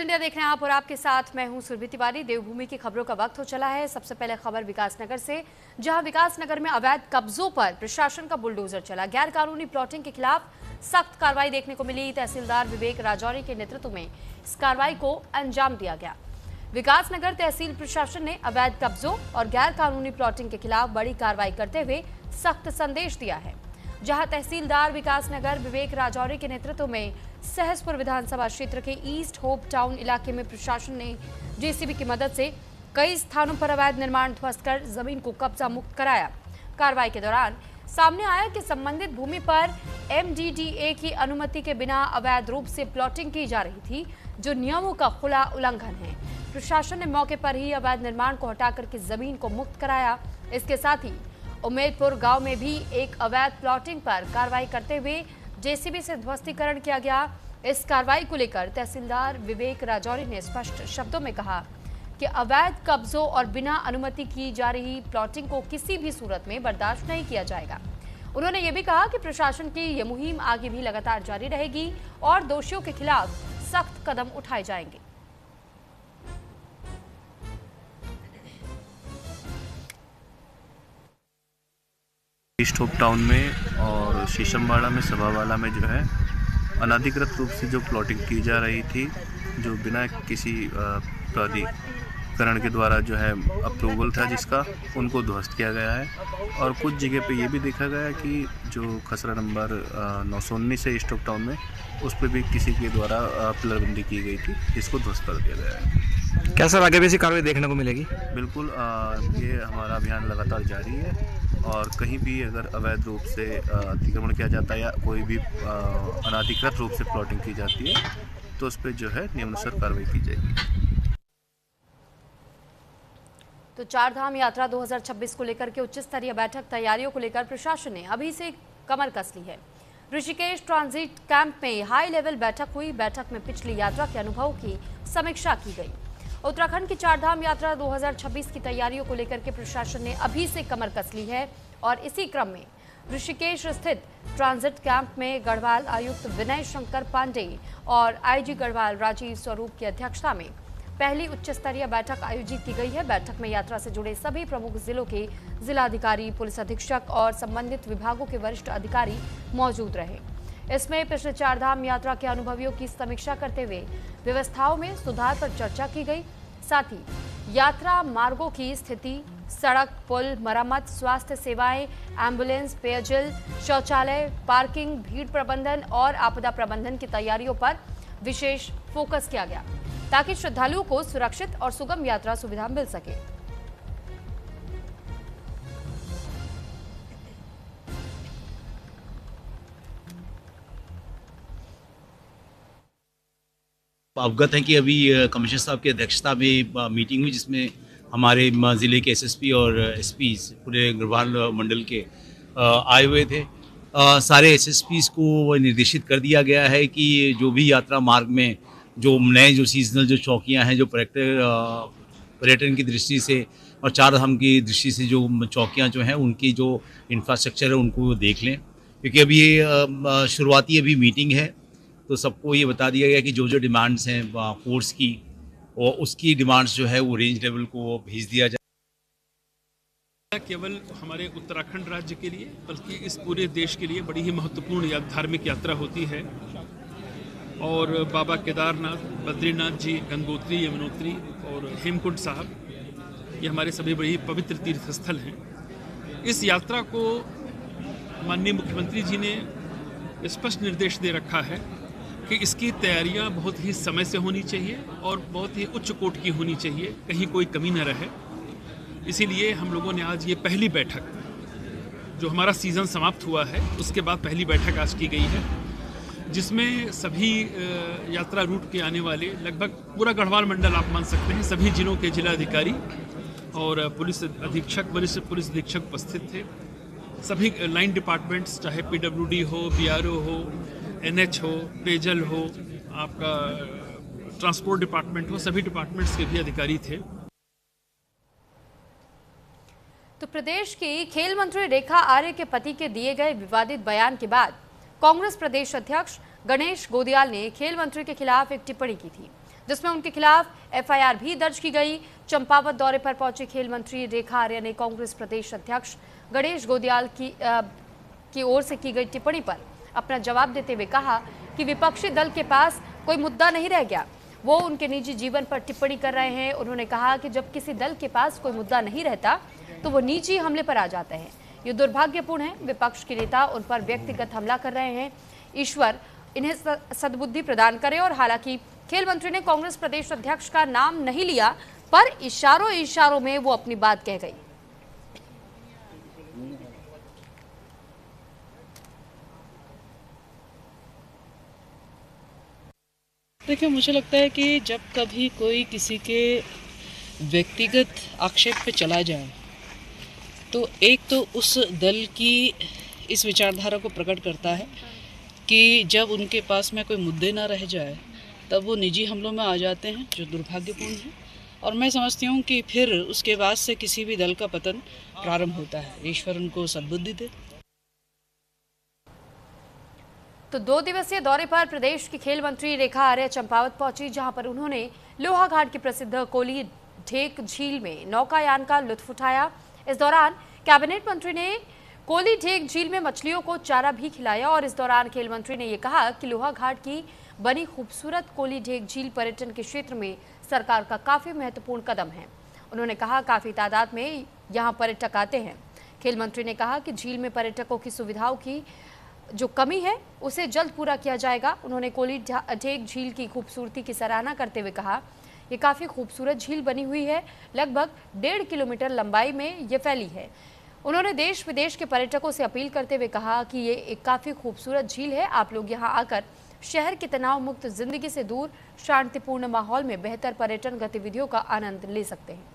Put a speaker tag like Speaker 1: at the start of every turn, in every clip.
Speaker 1: India देख रहे हैं आप और आपके साथ मैं हूं सुरभि तिवारी। देवभूमि की खबरों का वक्त हो चला है। सबसे पहले खबर विकासनगर से, जहां विकासनगर में अवैध कब्जों पर प्रशासन का बुलडोजर चला। गैर कानूनी प्लॉटिंग के खिलाफ सख्त कार्रवाई देखने को मिली। तहसीलदार विवेक राजौरी के नेतृत्व में इस कार्रवाई को अंजाम दिया गया। विकासनगर तहसील प्रशासन ने अवैध कब्जों और गैर कानूनी प्लॉटिंग के खिलाफ बड़ी कार्रवाई करते हुए सख्त संदेश दिया है। जहां तहसीलदार विकासनगर विवेक राजौरी के नेतृत्व में सहसपुर विधानसभा क्षेत्र के ईस्ट होप टाउन इलाके में प्रशासन ने जेसीबी की मदद से कई स्थानों पर अवैध निर्माण ध्वस्त कर जमीन को कब्जा मुक्त कराया। कार्रवाई के दौरान सामने आया कि संबंधित भूमि पर एमडीडीए की अनुमति के बिना अवैध रूप से प्लॉटिंग की जा रही थी, जो नियमों का खुला उल्लंघन है। प्रशासन ने मौके पर ही अवैध निर्माण को हटाकर के जमीन को मुक्त कराया। इसके साथ ही उम्मेदपुर गांव में भी एक अवैध प्लॉटिंग पर कार्रवाई करते हुए जेसीबी से ध्वस्तीकरण किया गया। इस कार्रवाई को लेकर तहसीलदार विवेक राजौरी ने स्पष्ट शब्दों में कहा कि अवैध कब्जों और बिना अनुमति की जा रही प्लॉटिंग को किसी भी सूरत में बर्दाश्त नहीं किया जाएगा। उन्होंने ये भी कहा कि प्रशासन की ये मुहिम आगे भी लगातार जारी रहेगी और दोषियों के खिलाफ सख्त कदम उठाए जाएंगे।
Speaker 2: ईस्ट होप टाउन में और शीशमवाड़ा में सभावाला में जो है अनाधिकृत रूप से जो प्लॉटिंग की जा रही थी, जो बिना किसी प्राधिकरण के द्वारा जो है अप्रूवल था जिसका, उनको ध्वस्त किया गया है। और कुछ जगह पे ये भी देखा गया कि जो खसरा नंबर 919 है ईस्ट होप टाउन में, उस पर भी किसी के द्वारा पिलरबंदी की गई थी, जिसको ध्वस्त कर दिया गया है।
Speaker 3: क्या सर आगे भी ऐसी कार्रवाई देखने को मिलेगी?
Speaker 2: बिल्कुल, ये हमारा अभियान लगातार जारी है और कहीं भी अगर अवैध रूप से अतिक्रमण किया जाता है या कोई भी अनाधिकृत रूप से प्लॉटिंग की जाती है तो उस पर जो है नियमानुसार कार्रवाई की जाएगी।
Speaker 1: तो चारधाम यात्रा 2026 को लेकर के उच्च स्तरीय बैठक तैयारियों को लेकर प्रशासन ने अभी से कमर कस ली है। ऋषिकेश ट्रांजिट कैंप में हाई लेवल बैठक हुई। बैठक में पिछली यात्रा के अनुभव की समीक्षा की गई। उत्तराखंड की चारधाम यात्रा 2026 की तैयारियों को लेकर के प्रशासन ने अभी से कमर कस ली है और इसी क्रम में ऋषिकेश स्थित ट्रांजिट कैंप में गढ़वाल आयुक्त विनय शंकर पांडे और आईजी गढ़वाल राजीव स्वरूप की अध्यक्षता में पहली उच्च स्तरीय बैठक आयोजित की गई है। बैठक में यात्रा से जुड़े सभी प्रमुख जिलों के जिलाधिकारी, पुलिस अधीक्षक और संबंधित विभागों के वरिष्ठ अधिकारी मौजूद रहे। इसमें पिछले चारधाम यात्रा के अनुभवियों की समीक्षा करते हुए व्यवस्थाओं में सुधार पर चर्चा की गई। साथ ही यात्रा मार्गों की स्थिति, सड़क, पुल मरम्मत, स्वास्थ्य सेवाएं, एम्बुलेंस, पेयजल, शौचालय, पार्किंग, भीड़ प्रबंधन और आपदा प्रबंधन की तैयारियों पर विशेष फोकस किया गया ताकि श्रद्धालुओं को सुरक्षित और सुगम यात्रा सुविधा मिल सके।
Speaker 4: अवगत है कि अभी कमिश्नर साहब की अध्यक्षता में मीटिंग हुई, जिसमें हमारे ज़िले के एसएसपी और एसपी पूरे गढ़वाल मंडल के आए हुए थे। सारे एसएसपीज़ को निर्देशित कर दिया गया है कि जो भी यात्रा मार्ग में जो नए जो सीजनल जो चौकियां हैं, जो पर्यटन की दृष्टि से और चारधाम की दृष्टि से जो चौकियां जो हैं, उनकी जो इंफ्रास्ट्रक्चर है उनको देख लें। क्योंकि अभी ये शुरुआती अभी मीटिंग है, तो सबको ये बता दिया गया कि जो जो डिमांड्स हैं फोर्स की, और उसकी डिमांड्स जो है वो रेंज लेवल को भेज दिया जाए।
Speaker 5: केवल हमारे उत्तराखंड राज्य के लिए बल्कि इस पूरे देश के लिए बड़ी ही महत्वपूर्ण धार्मिक यात्रा होती है। और बाबा केदारनाथ, बद्रीनाथ जी, गंगोत्री, यमुनोत्री और हेमकुंड साहब, ये हमारे सभी बड़ी पवित्र तीर्थ स्थल हैं। इस यात्रा को माननीय मुख्यमंत्री जी ने स्पष्ट निर्देश दे रखा है कि इसकी तैयारियां बहुत ही समय से होनी चाहिए और बहुत ही उच्च कोटि की होनी चाहिए, कहीं कोई कमी न रहे। इसीलिए हम लोगों ने आज ये पहली बैठक, जो हमारा सीज़न समाप्त हुआ है उसके बाद पहली बैठक आज की गई है, जिसमें सभी यात्रा रूट के आने वाले लगभग पूरा गढ़वाल मंडल आप मान सकते हैं, सभी जिलों के जिलाधिकारी और पुलिस अधीक्षक, वरिष्ठ पुलिस अधीक्षक उपस्थित थे। सभी लाइन डिपार्टमेंट्स, चाहे पीडब्ल्यूडी हो, बीआरओ हो, एनएच हो, पेयजल हो, आपका ट्रांसपोर्ट डिपार्टमेंट हो, सभी डिपार्टमेंट्स के भी अधिकारी थे।
Speaker 1: तो प्रदेश की खेल मंत्री रेखा आर्य के पति के दिए गए विवादित बयान के बाद कांग्रेस प्रदेश अध्यक्ष गणेश गोदियाल ने खेल मंत्री के खिलाफ एक टिप्पणी की थी। जिसमें उनके खिलाफ एफआईआर भी दर्ज की गई। चंपावत दौरे पर पहुंचे खेल मंत्री रेखा आर्या ने कांग्रेस प्रदेश अध्यक्ष गणेश गोदियाल की ओर से की गई टिप्पणी पर अपना जवाब देते हुए कहा कि विपक्षी दल के पास कोई मुद्दा नहीं रह गया, वो उनके निजी जीवन पर टिप्पणी कर रहे हैं। उन्होंने कहा कि जब किसी दल के पास कोई मुद्दा नहीं रहता तो वो निजी हमले पर आ जाते हैं। ये दुर्भाग्यपूर्ण है, विपक्ष के नेता उन पर व्यक्तिगत हमला कर रहे हैं। ईश्वर इन्हें सद्बुद्धि प्रदान करे। और हालांकि खेल मंत्री ने कांग्रेस प्रदेश अध्यक्ष का नाम नहीं लिया, पर इशारों में वो अपनी बात कह गई।
Speaker 6: देखिए, मुझे लगता है कि जब कभी कोई किसी के व्यक्तिगत आक्षेप पे चला जाए तो एक तो उस दल की इस विचारधारा को प्रकट करता है कि जब उनके पास में कोई मुद्दे ना रह जाए तब वो निजी हमलों में आ जाते हैं, जो दुर्भाग्यपूर्ण है। और मैं समझती हूँ कि फिर उसके बाद से किसी भी दल का पतन प्रारंभ होता है। ईश्वर उनको सद्बुद्धि दे।
Speaker 1: तो 2 दिवसीय दौरे पर प्रदेश की खेल मंत्री रेखा आर्या चंपावत पहुंची, जहां पर उन्होंने लोहाघाट की प्रसिद्ध कोली ढेक झील में नौकायान का लुत्फ उठाया। इस दौरान कैबिनेट मंत्री ने कोली ढेक झील में मछलियों को चारा भी खिलाया। और इस दौरान खेल मंत्री ने यह कहा कि लोहाघाट की बनी खूबसूरत कोली ढेक झील पर्यटन के क्षेत्र में सरकार का काफी महत्वपूर्ण कदम है। उन्होंने कहा काफी तादाद में यहाँ पर्यटक आते हैं। खेल मंत्री ने कहा कि झील में पर्यटकों की सुविधाओं की जो कमी है उसे जल्द पूरा किया जाएगा। उन्होंने कोली ढेक झील की खूबसूरती की सराहना करते हुए कहा ये काफ़ी खूबसूरत झील बनी हुई है, लगभग 1.5 किलोमीटर लंबाई में ये फैली है। उन्होंने देश विदेश के पर्यटकों से अपील करते हुए कहा कि ये एक काफ़ी खूबसूरत झील है, आप लोग यहाँ आकर शहर की तनाव मुक्त जिंदगी से दूर शांतिपूर्ण माहौल में बेहतर पर्यटन गतिविधियों का आनंद ले सकते हैं।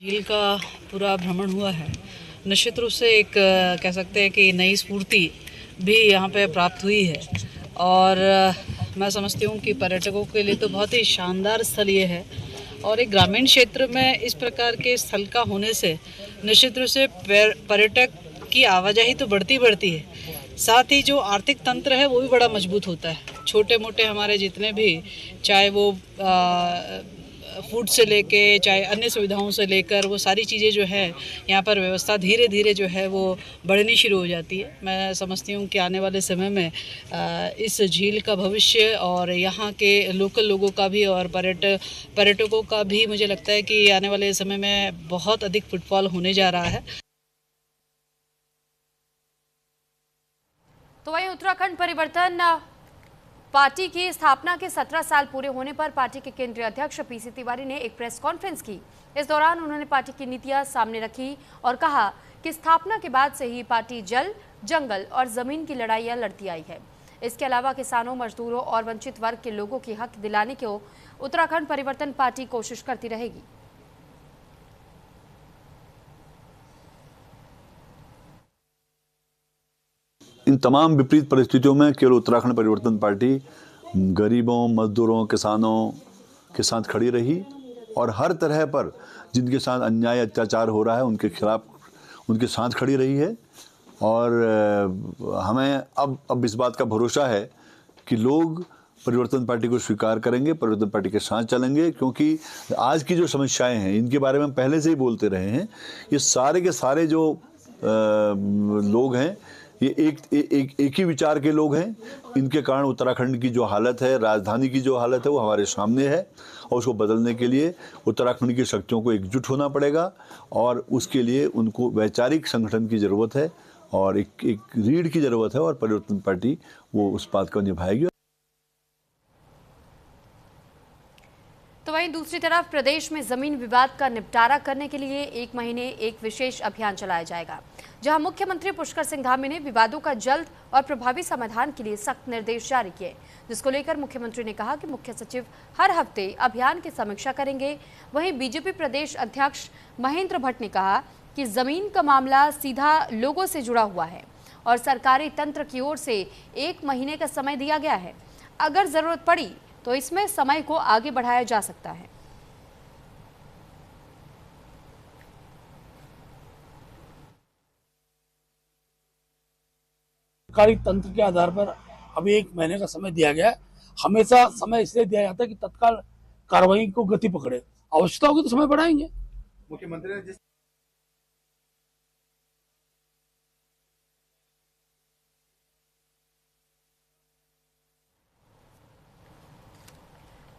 Speaker 6: झील का पूरा भ्रमण हुआ है, निश्चित रूप से एक कह सकते हैं कि नई स्फूर्ति भी यहाँ पे प्राप्त हुई है। और मैं समझती हूँ कि पर्यटकों के लिए तो बहुत ही शानदार स्थल ये है। और एक ग्रामीण क्षेत्र में इस प्रकार के स्थल का होने से निश्चित रूप से पर्यटक की आवाजाही तो बढ़ती है, साथ ही जो आर्थिक तंत्र है वो भी बड़ा मजबूत होता है। छोटे मोटे हमारे जितने भी, चाहे वो फूड से लेके चाहे अन्य सुविधाओं से लेकर, वो सारी चीज़ें जो है यहाँ पर व्यवस्था धीरे धीरे जो है वो बढ़नी शुरू हो जाती है। मैं समझती हूँ कि आने वाले समय में इस झील का भविष्य और यहाँ के लोकल लोगों का भी और पर्यटकों का भी मुझे लगता है कि आने वाले समय में बहुत अधिक फुटफॉल होने जा रहा है।
Speaker 1: तो वहीं उत्तराखंड परिवर्तन पार्टी की स्थापना के 17 साल पूरे होने पर पार्टी के केंद्रीय अध्यक्ष पीसी तिवारी ने एक प्रेस कॉन्फ्रेंस की। इस दौरान उन्होंने पार्टी की नीतियां सामने रखी और कहा कि स्थापना के बाद से ही पार्टी जल, जंगल और जमीन की लड़ाइयां लड़ती आई है। इसके अलावा किसानों, मजदूरों और वंचित वर्ग के लोगों के हक दिलाने को उत्तराखंड परिवर्तन पार्टी कोशिश करती रहेगी।
Speaker 7: इन तमाम विपरीत परिस्थितियों में केवल उत्तराखंड परिवर्तन पार्टी गरीबों, मजदूरों, किसानों के साथ खड़ी रही और हर तरह पर जिनके साथ अन्याय अत्याचार हो रहा है उनके खिलाफ उनके साथ खड़ी रही है। और हमें अब इस बात का भरोसा है कि लोग परिवर्तन पार्टी को स्वीकार करेंगे, परिवर्तन पार्टी के साथ चलेंगे, क्योंकि आज की जो समस्याएं हैं इनके बारे में पहले से ही बोलते रहे हैं। ये सारे के सारे जो लोग हैं ये एक ही विचार के लोग हैं। इनके कारण उत्तराखंड की जो हालत है, राजधानी की जो हालत है वो हमारे सामने है और उसको बदलने के लिए उत्तराखंड की शक्तियों को एकजुट होना पड़ेगा और उसके लिए उनको वैचारिक संगठन की ज़रूरत है और एक रीढ़ की ज़रूरत है और परिवर्तन पार्टी वो उस बात को निभाएगी।
Speaker 1: तो वहीं दूसरी तरफ प्रदेश में जमीन विवाद का निपटारा करने के लिए 1 महीने एक विशेष अभियान चलाया जाएगा, जहां मुख्यमंत्री पुष्कर सिंह धामी ने विवादों का जल्द और प्रभावी समाधान के लिए सख्त निर्देश जारी किए, जिसको लेकर मुख्यमंत्री ने कहा कि मुख्य सचिव हर हफ्ते अभियान की समीक्षा करेंगे। वहीं बीजेपी प्रदेश अध्यक्ष महेंद्र भट्ट ने कहा कि जमीन का मामला सीधा लोगों से जुड़ा हुआ है और सरकारी तंत्र की ओर से 1 महीने का समय दिया गया है। अगर जरूरत पड़ी तो इसमें समय को आगे बढ़ाया जा सकता है।
Speaker 8: सरकारी तंत्र के आधार पर अभी 1 महीने का समय दिया गया है। हमेशा समय इसलिए दिया जाता है कि तत्काल कार्रवाई को गति पकड़े, आवश्यकता होगी तो समय बढ़ाएंगे।
Speaker 9: मुख्यमंत्री ने जिस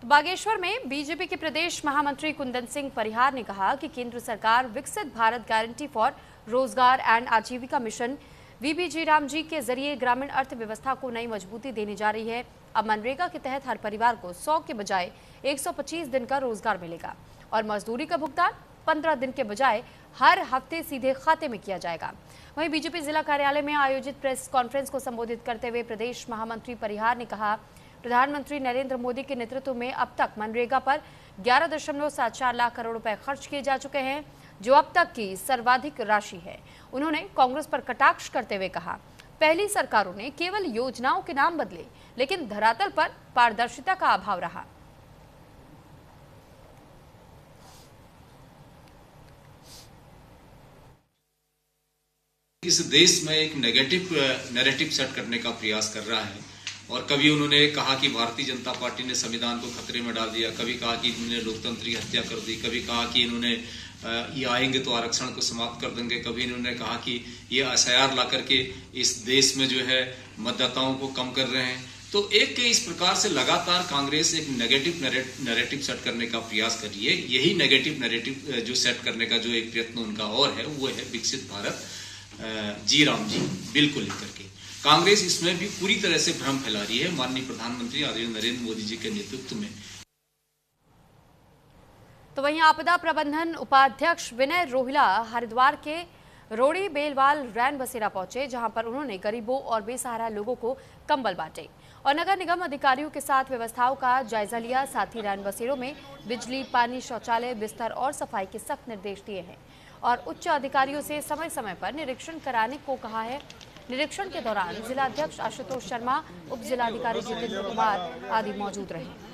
Speaker 1: बागेश्वर में बीजेपी के प्रदेश महामंत्री कुंदन सिंह परिहार ने कहा कि केंद्र सरकार विकसित भारत गारंटी फॉर रोजगार एंड आजीविका मिशन वीबीजी राम जी के जरिए ग्रामीण अर्थव्यवस्था को नई मजबूती देने जा रही है। अब मनरेगा के तहत हर परिवार को 100 के बजाय 125 दिन का रोजगार मिलेगा और मजदूरी का भुगतान 15 दिन के बजाय हर हफ्ते सीधे खाते में किया जाएगा। वहीं बीजेपी जिला कार्यालय में आयोजित प्रेस कॉन्फ्रेंस को संबोधित करते हुए प्रदेश महामंत्री परिहार ने कहा, प्रधानमंत्री नरेंद्र मोदी के नेतृत्व में अब तक मनरेगा पर 11.74 लाख करोड़ रुपए खर्च किए जा चुके हैं, जो अब तक की सर्वाधिक राशि है। उन्होंने कांग्रेस पर कटाक्ष करते हुए कहा, पहली सरकारों ने केवल योजनाओं के नाम बदले, लेकिन धरातल पर पारदर्शिता का अभाव रहा।
Speaker 10: इस देश में एक नेगेटिव नैरेटिव सेट करने का प्रयास कर रहा है और कभी उन्होंने कहा कि भारतीय जनता पार्टी ने संविधान को खतरे में डाल दिया, कभी कहा कि इन्होंने लोकतंत्र की हत्या कर दी, कभी कहा कि इन्होंने ये आएंगे तो आरक्षण को समाप्त कर देंगे, कभी इन्होंने कहा कि ये एसआईआर ला करके इस देश में जो है मतदाताओं को कम कर रहे हैं। तो एक इस प्रकार से लगातार कांग्रेस एक नेगेटिव नैरेटिव सेट करने का प्रयास कर रही है। यही नेगेटिव नैरेटिव जो सेट करने का जो एक प्रयत्न उनका और है वो है विकसित भारत जी राम जी बिल को लेकर के। कांग्रेस इसमें भी पूरी तरह से भ्रम फैला रही है माननीय प्रधानमंत्री आदरणीय नरेंद्र मोदी जी के नेतृत्व में।
Speaker 1: तो वहीं आपदा प्रबंधन उपाध्यक्ष विनय रोहिला हरिद्वार के रोड़ी बेलवाल रैन बसेरा पहुंचे, जहां पर उन्होंने गरीबों और बेसहारा लोगों को कंबल बांटे और नगर निगम अधिकारियों के साथ व्यवस्थाओं का जायजा लिया। साथ ही रैन बसेरों में बिजली, पानी, शौचालय, बिस्तर और सफाई के सख्त निर्देश दिए हैं और उच्च अधिकारियों से समय समय पर निरीक्षण कराने को कहा है। निरीक्षण के दौरान जिलाध्यक्ष आशुतोष शर्मा, उप जिलाधिकारी जितेंद्र कुमार आदि मौजूद रहे।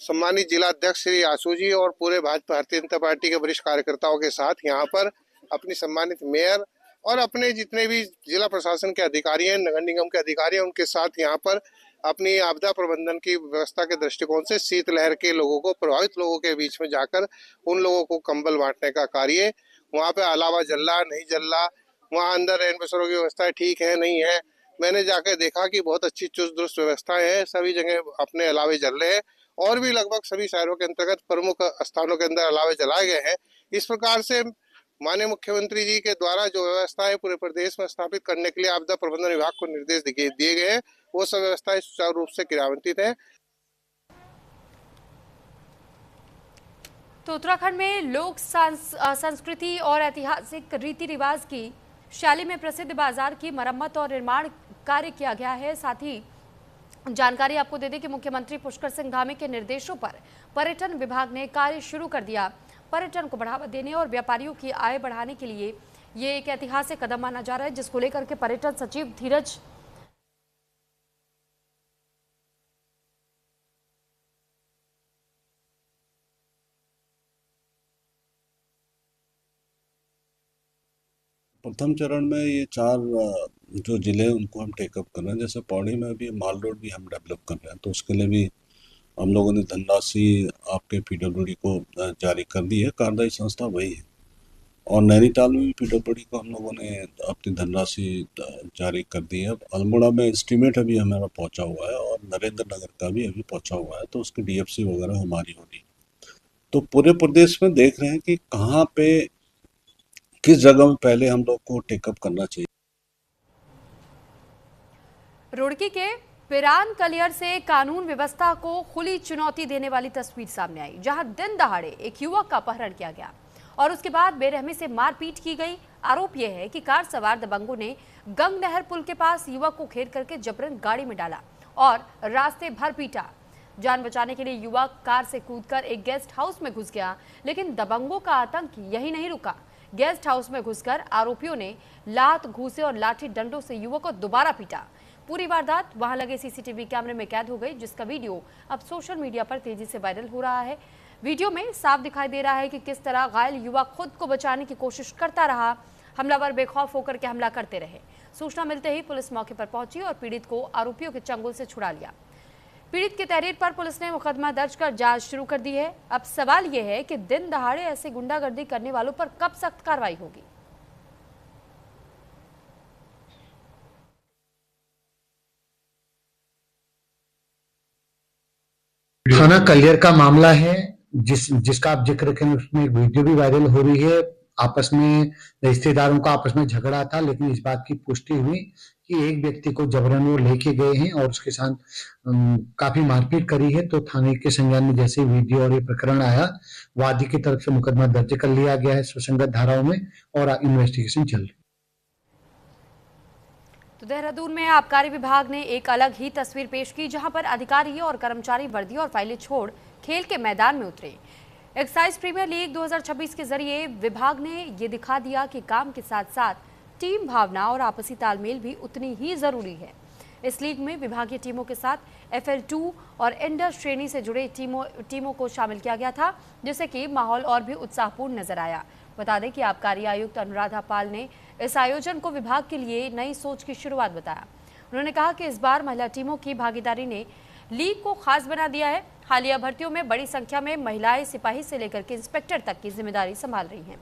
Speaker 9: सम्मानित जिला अध्यक्ष श्री आशु जी और पूरे भारतीय जनता पार्टी के वरिष्ठ कार्यकर्ताओं के साथ यहाँ पर अपनी सम्मानित मेयर और अपने जितने भी जिला प्रशासन के अधिकारी हैं, नगर निगम के अधिकारी हैं, उनके साथ यहाँ पर अपनी आपदा प्रबंधन की व्यवस्था के दृष्टिकोण से शीतलहर के लोगों को, प्रभावित लोगों के बीच में जाकर उन लोगों को कंबल बांटने का कार्य, वहाँ पे अलावा जल रहा नहीं जल रहा, वहाँ अंदर रैन बसेरों की व्यवस्था ठीक है नहीं है, मैंने जाकर देखा कि बहुत अच्छी चुस्त दुरुस्त व्यवस्थाएं हैं, सभी जगह अपने अलावे जल रहे हैं और भी लगभग सभी शहरों के अंतर्गत प्रमुख स्थानों के अंदर अलावे जलाए गए हैं। इस प्रकार से माननीय मुख्यमंत्री जी के द्वारा जो व्यवस्थाएं पूरे प्रदेश में स्थापित करने के लिए आपदा प्रबंधन विभाग को निर्देश दिए गए हैं, वो सब व्यवस्थाएं सुचारू रूप से क्रियान्वित हैं।
Speaker 1: तो उत्तराखंड में लोक संस्कृति और ऐतिहासिक रीति रिवाज की शैली में प्रसिद्ध बाजार की मरम्मत और निर्माण कार्य किया गया है। साथ ही जानकारी आपको दे दें कि मुख्यमंत्री पुष्कर सिंह धामी के निर्देशों पर पर्यटन विभाग ने कार्य शुरू कर दिया। पर्यटन को बढ़ावा देने और व्यापारियों की आय बढ़ाने के लिए ये एक ऐतिहासिक कदम माना जा रहा है, जिसको लेकर के पर्यटन सचिव धीरज
Speaker 11: प्रथम चरण में ये 4 जो जिले उनको हम टेकअप कर रहे हैं। जैसे पौड़ी में भी माल रोड भी हम डेवलप कर रहे हैं, तो उसके लिए भी हम लोगों ने धनराशि आपके पीडब्ल्यूडी को जारी कर दी है। कार्यदायी संस्था वही है। और नैनीताल में भी पीडब्ल्यूडी को हम लोगों ने अपनी धनराशि जारी कर दी है। अल्मोड़ा में एस्टीमेट अभी हमारा पहुंचा हुआ है और नरेंद्र नगर का भी अभी पहुंचा हुआ है, तो उसकी डीएफसी वगैरह हमारी होगी। तो पूरे प्रदेश में देख रहे हैं कि कहाँ पे किस जगह में पहले हम लोग को टेकअप करना चाहिए।
Speaker 1: रुड़की के पिरान कलियर से कानून व्यवस्था को खुली चुनौती देने वाली तस्वीर सामने आई, जहां दिन दहाड़े एक युवक का अपहरण किया गया और उसके बाद बेरहमी से मारपीट की गई। आरोप यह है कि कार सवार दबंगों ने गंग नहर पुल के पास युवक को घेर करके जबरन गाड़ी में डाला और रास्ते भर पीटा। जान बचाने के लिए युवक कार से कूदकर एक गेस्ट हाउस में घुस गया, लेकिन दबंगों का आतंक यही नहीं रुका। गेस्ट हाउस में घुसकर आरोपियों ने लात, घूसे और लाठी डंडों से युवक को दोबारा पीटा। पूरी वारदात वहां लगे सीसीटीवी कैमरे में कैद हो गई, जिसका वीडियो अब सोशल मीडिया पर तेजी से वायरल हो रहा है। वीडियो में साफ दिखाई दे रहा है कि किस तरह घायल युवक खुद को बचाने की कोशिश करता रहा। हमलावर बेखौफ होकर के हमला करते रहे। सूचना मिलते ही पुलिस मौके पर पहुंची और पीड़ित को आरोपियों के चंगुल से छुड़ा लिया। पीड़ित की तहरीर पर पुलिस ने मुकदमा दर्ज कर जांच शुरू कर दी है। अब सवाल यह है कि दिन दहाड़े ऐसे गुंडागर्दी करने वालों पर कब सख्त कार्रवाई होगी।
Speaker 12: थाना कलियर का मामला है जिसका आप जिक्र करें, उसमें एक वीडियो भी वायरल हो रही है। आपस में रिश्तेदारों का आपस में झगड़ा था, लेकिन इस बात की पुष्टि हुई कि एक व्यक्ति को जबरन वो लेके गए हैं और उसके साथ काफी मारपीट करी है। तो थाने के संज्ञान में जैसे वीडियो और ये प्रकरण आया, वादी की तरफ से मुकदमा दर्ज कर लिया गया है सुसंगत धाराओं में और इन्वेस्टिगेशन चल रही है।
Speaker 1: तो देहरादून में आबकारी विभाग ने एक अलग ही तस्वीर पेश की, जहां पर अधिकारी और कर्मचारी वर्दी और फाइलें छोड़ खेल के मैदान में उतरे। एक्साइज प्रीमियर लीग 2026 के जरिए विभाग ने ये दिखा दिया कि काम के साथ साथ टीम भावना और आपसी तालमेल भी उतनी ही जरूरी है। इस लीग में विभागीय टीमों के साथ FL2 और इंडर श्रेणी से जुड़े टीमों को शामिल किया गया था, जिससे कि माहौल और भी उत्साहपूर्ण नजर आया। बता दें कि आबकारी आयुक्त अनुराधा पाल ने इस आयोजन को विभाग के लिए नई सोच की शुरुआत बताया। उन्होंने कहा कि इस बार महिला टीमों की भागीदारी ने लीग को खास बना दिया है। हालिया भर्तियों में बड़ी संख्या में महिलाएं सिपाही से लेकर के इंस्पेक्टर तक की जिम्मेदारी संभाल रही हैं।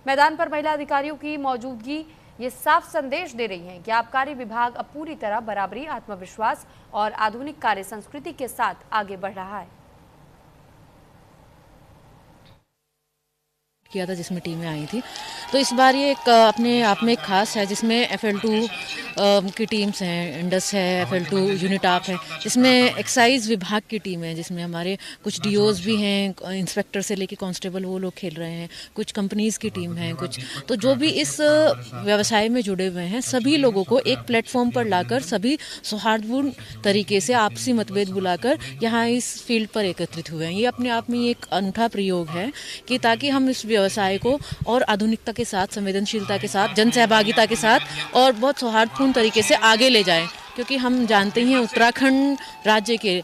Speaker 1: मैदान पर महिला अधिकारियों की मौजूदगी ये साफ संदेश दे रही है कि आबकारी विभाग अब पूरी तरह बराबरी, आत्मविश्वास और आधुनिक कार्य संस्कृति के साथ आगे बढ़ रहा है।
Speaker 13: किया था जिसमें टीमें आई थी, तो इस बार ये एक अपने आप में एक खास है, जिसमें FL2 की टीम्स हैं, इंडस है, FL2 यूनिटाप है, जिसमें एक्साइज विभाग की टीम है, जिसमें हमारे कुछ DOs भी हैं, इंस्पेक्टर से लेके कांस्टेबल वो लोग खेल रहे हैं, कुछ कंपनीज की टीम है कुछ। तो जो भी इस व्यवसाय में जुड़े हुए हैं सभी लोगों को एक प्लेटफॉर्म पर लाकर सभी सौहार्दपूर्ण तरीके से आपसी मतभेद बुलाकर यहाँ इस फील्ड पर एकत्रित हुए हैं। ये अपने आप में एक अनूठा प्रयोग है कि ताकि हम इस व्यवसाय को और आधुनिकता के साथ, संवेदनशीलता के साथ, जन सहभागिता के साथ और बहुत सौहार्दपूर्ण तरीके से आगे ले जाएं। क्योंकि हम जानते हैं उत्तराखंड राज्य के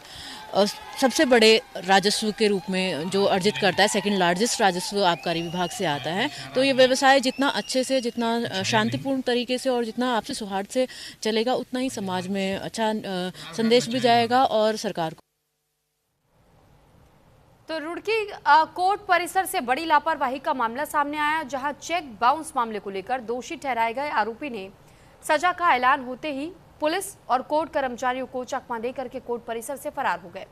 Speaker 13: सबसे बड़े राजस्व के रूप में जो अर्जित करता है, सेकंड लार्जेस्ट राजस्व आबकारी विभाग से आता है। तो ये व्यवसाय जितना अच्छे से, जितना शांतिपूर्ण तरीके से और जितना आपसी सौहार्द से चलेगा, उतना ही समाज में अच्छा संदेश भी जाएगा और सरकार को।
Speaker 1: तो रुड़की कोर्ट परिसर से बड़ी लापरवाही का मामला सामने आया, जहां चेक बाउंस मामले को लेकर दोषी ठहराए गए आरोपी ने सजा का ऐलान होते ही पुलिस और कोर्ट कर्मचारियों को चकमा देकर के कोर्ट परिसर से फरार हो गए।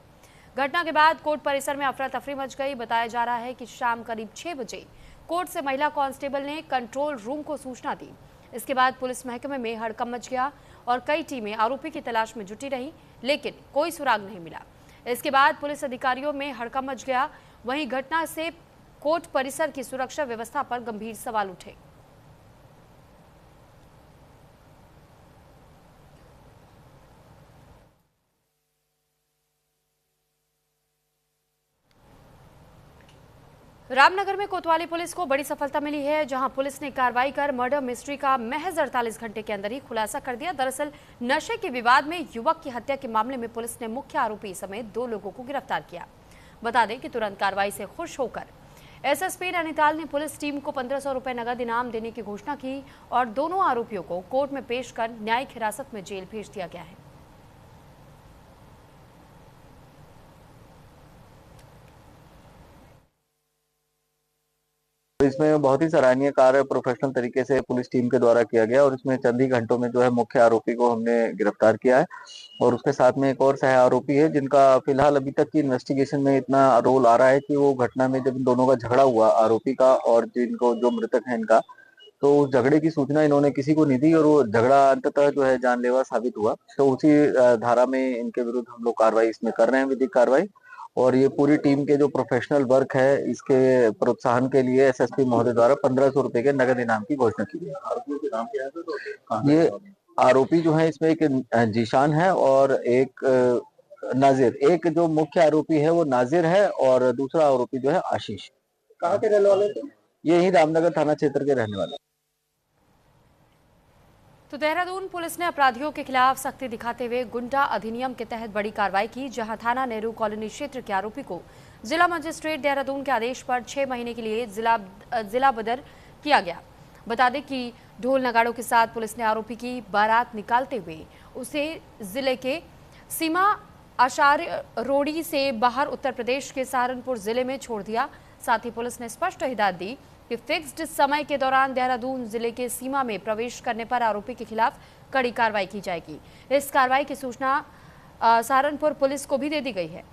Speaker 1: घटना के बाद कोर्ट परिसर में अफरा तफरी मच गई। बताया जा रहा है कि शाम करीब 6 बजे कोर्ट से महिला कांस्टेबल ने कंट्रोल रूम को सूचना दी। इसके बाद पुलिस महकमे में हड़कंप मच गया और कई टीमें आरोपी की तलाश में जुटी रही, लेकिन कोई सुराग नहीं मिला। इसके बाद पुलिस अधिकारियों में हड़कंप मच गया। वहीं घटना से कोर्ट परिसर की सुरक्षा व्यवस्था पर गंभीर सवाल उठे। रामनगर में कोतवाली पुलिस को बड़ी सफलता मिली है, जहां पुलिस ने कार्रवाई कर मर्डर मिस्ट्री का महज 48 घंटे के अंदर ही खुलासा कर दिया। दरअसल नशे के विवाद में युवक की हत्या के मामले में पुलिस ने मुख्य आरोपी समेत 2 लोगों को गिरफ्तार किया। बता दें कि तुरंत कार्रवाई से खुश होकर SSP नैनीताल ने पुलिस टीम को 1500 रुपए नगद इनाम देने की घोषणा की और दोनों आरोपियों को कोर्ट में पेश कर न्यायिक हिरासत में जेल भेज दिया गया है।
Speaker 14: इसमें बहुत ही सराहनीय कार्य प्रोफेशनल तरीके से पुलिस टीम के द्वारा किया गया और इसमें चंद ही घंटों में जो है मुख्य आरोपी को हमने गिरफ्तार किया है और उसके साथ में एक और सह आरोपी है, जिनका फिलहाल अभी तक की इन्वेस्टिगेशन में इतना रोल आ रहा है कि वो घटना में जब इन दोनों का झगड़ा हुआ, आरोपी का और जिनको जो मृतक है इनका, तो उस झगड़े की सूचना इन्होंने किसी को नहीं दी और वो झगड़ा अंततः जो है जानलेवा साबित हुआ। तो उसी धारा में इनके विरुद्ध हम लोग कार्रवाई इसमें कर रहे हैं, विधिक कार्रवाई। और ये पूरी टीम के जो प्रोफेशनल वर्क है, इसके प्रोत्साहन के लिए SSP महोदय द्वारा 1500 रुपए के नगद इनाम की घोषणा की गई। आरोपियों के नाम क्या है? ये आरोपी जो है इसमें एक जीशान है और एक नाजिर। एक जो मुख्य आरोपी है वो नाजिर है और दूसरा आरोपी जो है आशीष। कहाँ के रहने वाले थे? ये ही रामनगर थाना क्षेत्र के रहने वाले।
Speaker 1: तो देहरादून पुलिस ने अपराधियों के खिलाफ सख्ती दिखाते हुए गुंडा अधिनियम के तहत बड़ी कार्रवाई की, जहां थाना नेहरू कॉलोनी क्षेत्र के आरोपी को जिला मजिस्ट्रेट देहरादून के आदेश पर 6 महीने के लिए जिला बदर किया गया। बता दें कि ढोल नगाड़ों के साथ पुलिस ने आरोपी की बारात निकालते हुए उसे जिले के सीमा आचार्य रोड़ी से बाहर उत्तर प्रदेश के सहारनपुर जिले में छोड़ दिया। साथ ही पुलिस ने स्पष्ट हिदायत दी कि फिक्स्ड समय के दौरान देहरादून जिले के सीमा में प्रवेश करने पर आरोपी के खिलाफ कड़ी कार्रवाई की जाएगी। इस कार्रवाई की सूचना सहारनपुर पुलिस को भी दे दी गई है।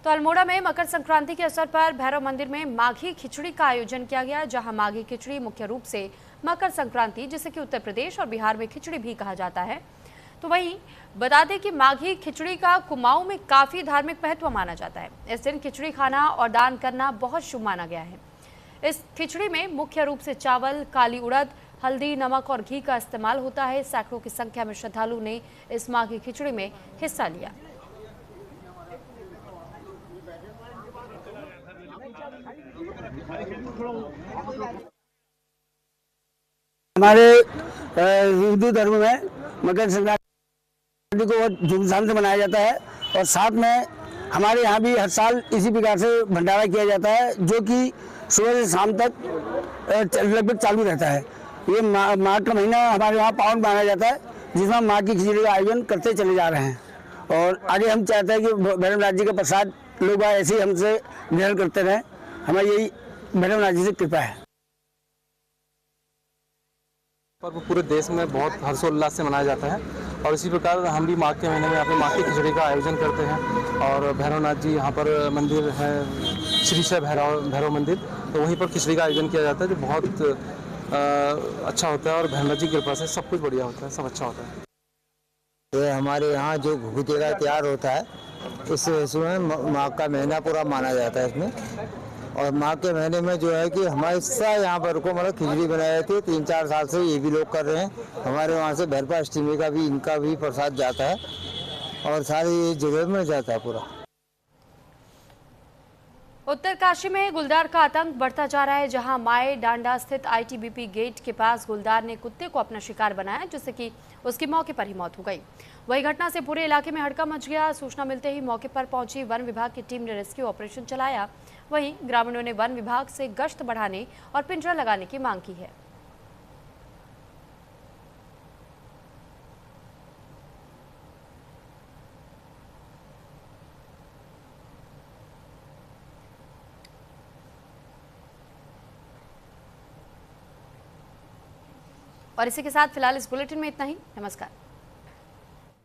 Speaker 1: तो अल्मोड़ा में मकर संक्रांति के अवसर पर भैरव मंदिर में माघी खिचड़ी का आयोजन किया गया, जहां माघी खिचड़ी मुख्य रूप से मकर संक्रांति, जिसे कि उत्तर प्रदेश और बिहार में खिचड़ी भी कहा जाता है। तो वहीं बता दें कि माघी खिचड़ी का कुमाऊं में काफी धार्मिक महत्व माना जाता है। इस दिन खिचड़ी खाना और दान करना बहुत शुभ माना गया है। इस खिचड़ी में मुख्य रूप से चावल, काली उड़द, हल्दी, नमक और घी का इस्तेमाल होता है। सैकड़ों की संख्या में श्रद्धालु ने इस माघी खिचड़ी में हिस्सा लिया।
Speaker 15: हमारे हिंदू धर्म में मकर संक्रांति को बहुत धूमधाम से मनाया जाता है और साथ में हमारे यहाँ भी हर साल इसी प्रकार से भंडारा किया जाता है, जो कि सुबह से शाम तक लगभग चालू रहता है। ये माघ का महीना हमारे यहाँ पावन माना जाता है, जिसमें माँ की खिचड़ी का आयोजन करते चले जा रहे हैं और आगे हम चाहते हैं कि भैरव नाथ जी का प्रसाद लोग ऐसे ही हमसे ग्रहण करते रहें। हमारी यही भैरव नाथ जी से कृपा है।
Speaker 16: पर्व पूरे देश में बहुत हर्षोल्लास से मनाया जाता है और इसी प्रकार हम भी माघ के महीने में यहाँ पे माघ की खिचड़ी का आयोजन करते हैं और भैरवनाथ जी यहाँ पर मंदिर है, श्री शय भैरव मंदिर, तो वहीं पर खिचड़ी का आयोजन किया जाता है, जो बहुत अच्छा होता है और भैरवनाथ जी की कृपा से सब कुछ बढ़िया होता है, सब अच्छा होता है।
Speaker 17: तो हमारे यहाँ जो घुघुती का त्योहार होता है, इसमें माघ का महीना पूरा माना जाता है इसमें। और माघ के महीने में जो है कि हमारे यहाँ पर को मतलब खिचड़ी बनाई जाती है, 3-4 साल से ये भी लोग कर रहे हैं। हमारे वहाँ से भैरवा अष्टमी का भी इनका भी प्रसाद जाता है और सारी जगह में जाता है पूरा।
Speaker 1: उत्तरकाशी में गुलदार का आतंक बढ़ता जा रहा है, जहां माए डांडा स्थित आईटीबीपी गेट के पास गुलदार ने कुत्ते को अपना शिकार बनाया, जिससे कि उसकी मौके पर ही मौत हो गई। वही घटना से पूरे इलाके में हड़कंप मच गया। सूचना मिलते ही मौके पर पहुंची वन विभाग की टीम ने रेस्क्यू ऑपरेशन चलाया। वहीं ग्रामीणों ने वन विभाग से गश्त बढ़ाने और पिंजरा लगाने की मांग की है। और इसी के साथ फिलहाल इस बुलेटिन में इतना ही। नमस्कार।